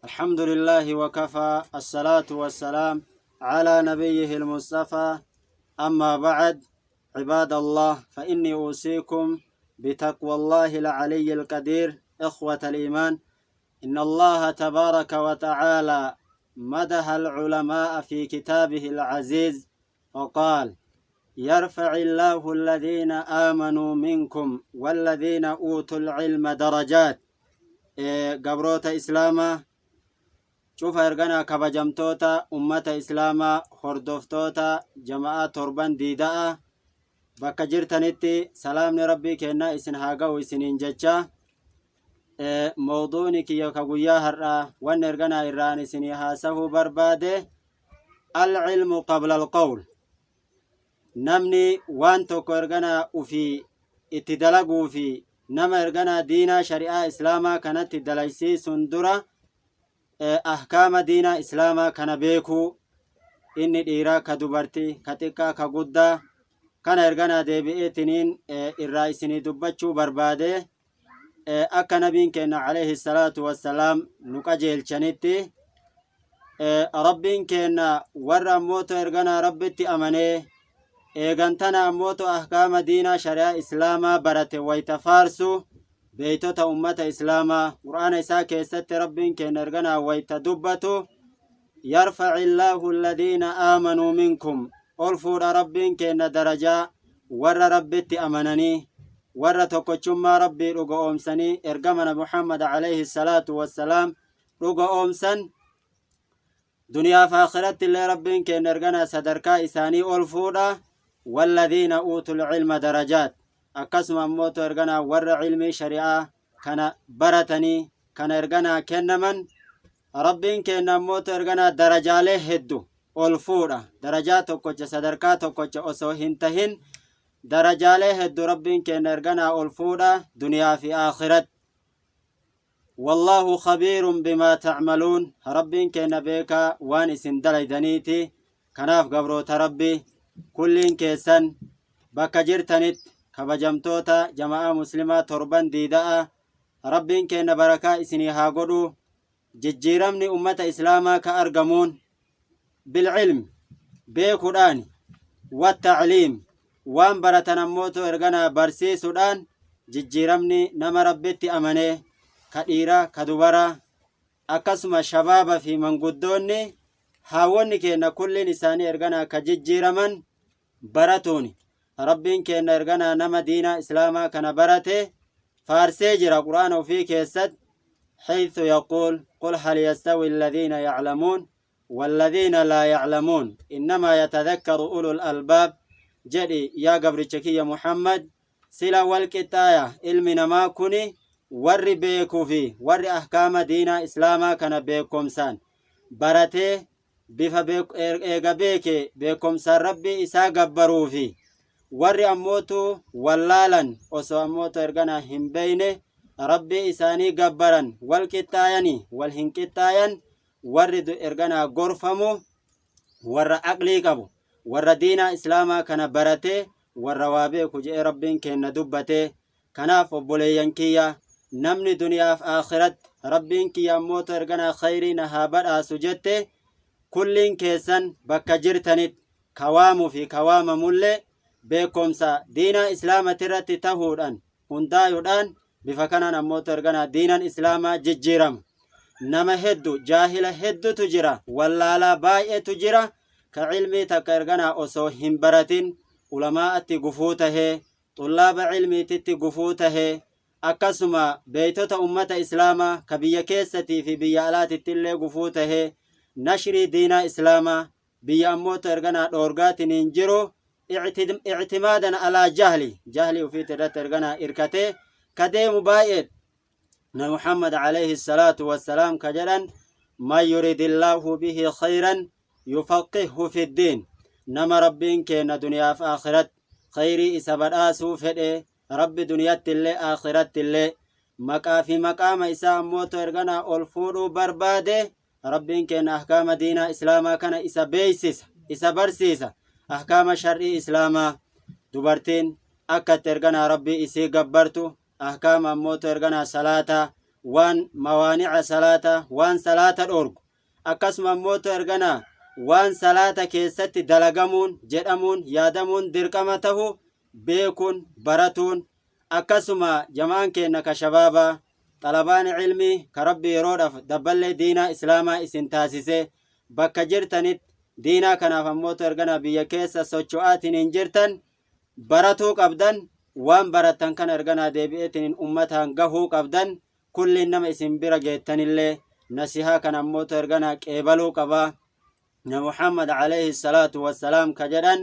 الحمد لله وكفى الصلاة والسلام على نبيه المصطفى أما بعد عباد الله فإني أوصيكم بتقوى الله العلي القدير إخوة الإيمان إن الله تبارك وتعالى مدح العلماء في كتابه العزيز وقال يرفع الله الذين آمنوا منكم والذين أوتوا العلم درجات قبروت إسلاما شوف ارغنا كبجمتوتا أمة إسلاما خردفتوتا جماعة تربان ديداء bakka jirtanitti salaamni rabbii kennaa isin haa ga'u isiniin jecha mawduuni kiyya ka guyyaa har'aa wanni erganaa irraan isinii haasahuu barbaade alcilmu qabla alqawl namni waan tokko erganaa ufii itti dalaguu fi nama erganaa diinaa shari'aa islaamaa kanatti dalaysiisun dura ahkaama diinaa islaamaa kana beekuu inni dhiiraa ka dubartii ka xiqqaa ka guddaa kana erganaa deebi'eetiniin irraa isinii dubbachuu barbaade akka nabiin keenya alayhi salaatu wassalaam nu qajeelchanitti rabbiin keenya warra ammooto erganaa rabbitti amanee eegantana ammooto ahkaama diinaa shari'aa islaamaa barate wayta faarsu beeytota ummata islaamaa qur'aana isaa keessatti rabbiin keenya erganaa wayta dubbatu yarfaci illaahu alladhiina aamanuu minkum ol fuudha rabbiin keenya darajaa warra rabbitti amananii warra tokkochummaa rabbii dhuga oomsanii ergamana muhammad alayhi salaatu wassalaam dhuga oomsan duniyaaf aakhiraatti illee rabbiin keenya erganaa sadarkaa isaanii ol fuudha walladhiina uutul cilma darajaat akkasuma ammooto erganaa warra cilmii shari'aa kana baratanii kana erganaa kennaman rabbiin keenya ammooto erganaa darajaalee heddu ol fuudha darajaa tokkocha sadarkaa tokkocha osoo hin tahin darajaalee heddu rabbiin keenya erganaa ol fuudha duniyaa fi aakhirat wallahu khabiirun bimaa tacmaluun rabbiin keenya beekaa waan isin dalaydaniiti kanaaf gabroota rabbi kulliin keessan bakka jirtanitti kabajamtoota jama'aa muslimaa torban diida'a rabbiin keenya barakaa isinii haa godhu jijjiiramni ummata islaamaa ka argamuun بالعلم بيكودان والتعليم وان برتن اموتو ارغنا برسي سودان ججيرمني نما ربتي امنه كديرا كدبرا اكسما شباب في منغدوني هاوني كينا كل لساني ارغنا كججيرمن براتوني ربين كينا ارغنا نما دينا اسلاما كان برته فارسي جرا قران وفي كيسد حيث يقول قل هل يستوي الذين يعلمون والذين لا يعلمون إنما يتذكر أولو الألباب جدي يا قبرتشكي يا محمد سلا والكتاية علمنا ما كوني ور بيكو في ور أحكام دينا إسلاما كان بيكم سان برته بفا بيك بيكم سان ربي إسا قبرو في ور أموتو ولالا وسو أموتو إرغانا هم بينه ربي إساني قبرا والكتايني والهنكتاين warri erganaa gorfamu warra aqlii qabu warra diina islaamaa kana barate warra waa beeku jedhe rabbiin keenya dubbate kanaaf obboleeyyan kiyya namni duniyaaf aakhirat rabbiin kiyya ammooto erganaa khayrii na haa badhaasu jette kulliin keessan bakka jirtanit kawaamuu fi kawaamamullee beekomsa diina islaamatirratti tahuudhaan hundaayuudhaan bifa kanaan ammooto erganaa diinan islaamaa jijjiirama nama heddu jaahila heddutu jira wallaalaa baay'eetu jira ka cilmii takka erganaa osoo hin baratin ulamaa'atti gufuu tahee xullaaba cilmiititti gufuu tahee akkasuma beeytota ummata islaamaa ka biyya keessatii fi biyya alaatitti illee gufuu tahee nashrii diinaa islaamaa biyya ammooto erganaa dhoorgaatiin hin jiru ictimaadan alaa jahli ufiit irratti erganaa irkatee ka deemu baay'eet محمد عليه الصلاة والسلام كجلا ما يريد الله به خيرا يفقهه في الدين نما ربين كينا دنيا في آخرت خيري إسابر آسو فده رب دنيا تلي آخرت تلي مكا في مقام إسا موتو إرغنا أولفورو برباده ربين كينا أحكام دينا إسلاما كان إسا بيسس isa barsiisa ahkaama shar'ii islaamaa dubartiin akka ergana rabbii isii gabbartu ahkaama ammoo ergana salaata waan mawaani'a salaata waan salaata dhorgu akkasuma ammoo ergana waan salaata keessatti dalagamuun jedhamuun yaadamuun dirqama tahu beekuun baratuun akkasuma jamaan keenna ka shabaabaa talabaan ilmi ka rabbii yeroodhaaf dabballee diinaa islaamaa isin taasise bakka jirtanit diinaa kanaaf ammoo ergana biyya keessa socho'aatiin hin jirtan baratuu qabdan waan baratan kan ergana deebi'eetiin ummataan gahuu qabdan kulliin nama isin bira geettanillee nasihaa kan ammoo ergana qeebaluu qabaa na Muhammad alayhi salatu wassalaam ka jedhan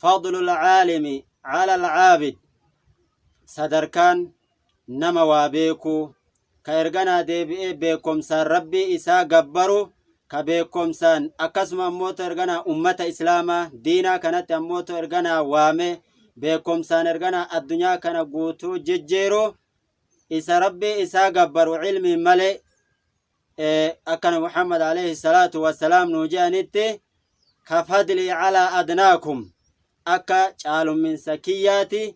fadlul aalimi ala al-aabid sadarkaan nama waa beeku ka ergana deebi'ee beekomsaan rabbii isaa gabbaru ka beekomsaan akkasuma ammoo ergana ummata islaamaa diinaa kanatti ammoo ergana waame beekomsaan ergana addunyaa kana guutuu jijjiiru isa rabbii isaa gabbaru ilmi malee akkana Muhammad alayhi salatu wassalaam nuu je'anitti ka fadli ala adnaakum akka caalumminsa kiyyaati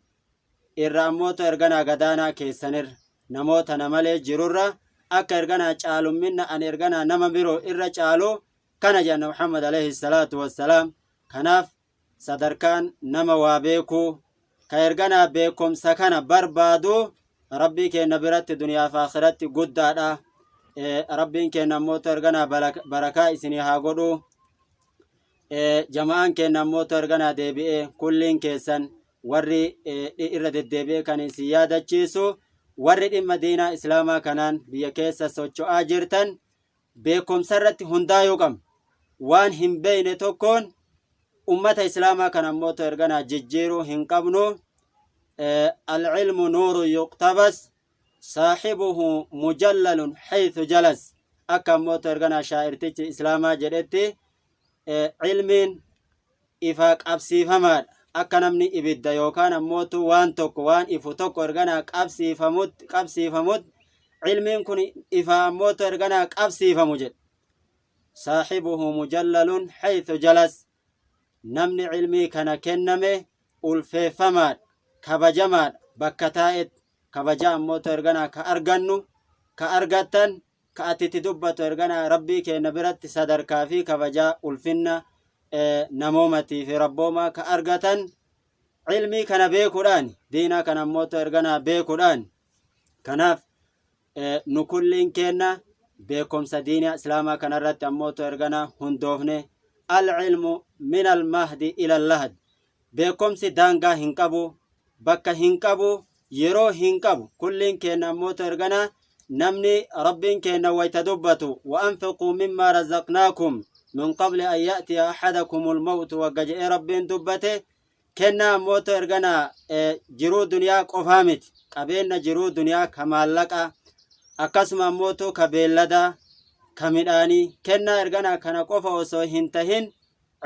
irra ammoo ergana gadaanaa keessanir namoota namalee jirurra akka ergana caalumminna an ergana nama biroo irra caalu kana jenna Muhammad alayhi salatu wassalaam kanaaf sadarkaan nama waa beeku ka ergana beekomsa kana barbaadu rabbii keenna biratti duniyaa fi akhiratti guddaadha rabbiin keenna ammoo ergana barakaa isinii haa godhu jamaan keenna ammoo ergana deebi'ee kulliin keessan warri irra deddeebi'ee kan isin yaadachiisu warri dhimma diinaa islaamaa kanaan biyya keessa socho'aa jirtan beekumsa irratti hundaa'uu qabna waan hin beeyne tokkoon ummata islaamaa kan ammoo ergana jijjiiruu hin qabnu العلم نور يقتبس صاحبه مجلل حيث جلس أكم موتر غنا شاعر تيجي إسلاما جدتي علمين إفاق أبسي فماد أكنمني إبدا يوكان موتو وان توك وان إفو توك ورغنا أبسي فمود علمين كوني إفا موتر غنا أبسي فمجد صاحبه مجلل حيث جلس نمني علمي كان كنمي ألفي فماد kabajamaadha bakka taa'et kabaja ammoo ergana ka argannu ka argattan ka atitti dubbatu ergana rabbii keenna biratti sadarkaa fi kabaja ulfinna namoomati fi rabbooma ka argatan ilmii kana beekuudhaan diinaa kana ammoo ergana beekuudhaan kanaaf nu kulliin keenna beekomsa diinaa islaamaa kanarratti ammoo ergana hundoofne al-ilmu min al-mahdi ila al-lahad beekomsi daangaa hin qabu bakka hin qabu yeroo hin qabu kulliin keenna ammoo ergana namni rabbiin keenna wayta dubbatu wa anfiquu mimmaa razaqnaakum min qabli an ya'tiya ahadakumul mawtu wagga je'ee rabbiin dubbate kenna ammoo ergana jiruu duniyaa qofaa miti qabeenna jiruu duniyaa ka maallaqa akkasuma ammoo ka beellada ka midhaanii kenna ergana kana qofa osoo hin tahin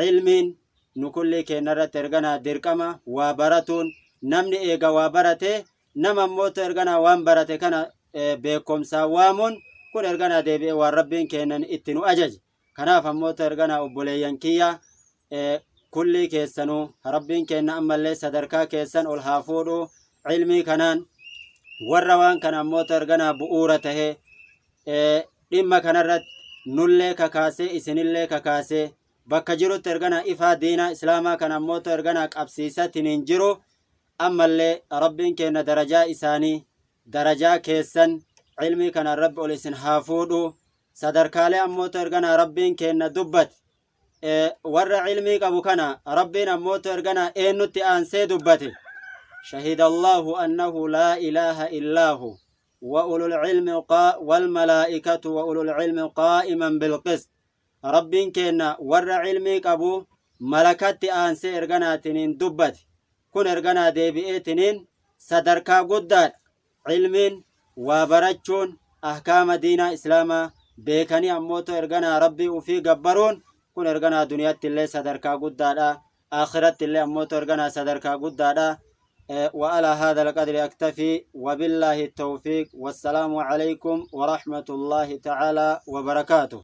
ilmiin nu kulli keenna irratti ergana dirqama waa baratuun namni eega waa barate nama ammoo ergana waan barate kana beekomsa waamuun kun ergana deebi'ee waan rabbiin keennan itti nu ajaje kanaaf ammoo ergana obboleeyyan kiyya kulli keessanuu rabbiin keenna ammallee sadarkaa keessan ol haa fuudhu ilmii kanaan warra waan kana ammoo ergana bu'uura tahe dhimma kanarratti nullee kakaasee isinillee kakaasee bakka jirutti ergana ifaa diinaa islaamaa kana ammoo ergana qabsiisatiin hin jiru ammallee rabbiin keenna darajaa isaanii darajaa keessan ilmii kana rabbi ol isin haa fuudhu sadarkaalee ammoo ergana rabbiin keenna dubbat warra ilmii qabu kana rabbiin ammoo ergana eennutti aansee dubbate شهد الله أنه لا إله إلا هو وأولو العلم والملائكة وأولو العلم قائما بالقسط ربين كنا ور علمي قبو ملكات آنسي إرغناتنين دبت كن إرغنا ديبئتنين صدركا قدار علمين وبرچون أحكام دين إسلاما بيكني أموتو إرغنا ربي وفي قبرون كن إرغنا دنيات اللي صدركا قدار آخرت اللي أموتو إرغنا صدركا قدار وعلى هذا القدر أكتفي وبالله التوفيق والسلام عليكم ورحمة الله تعالى وبركاته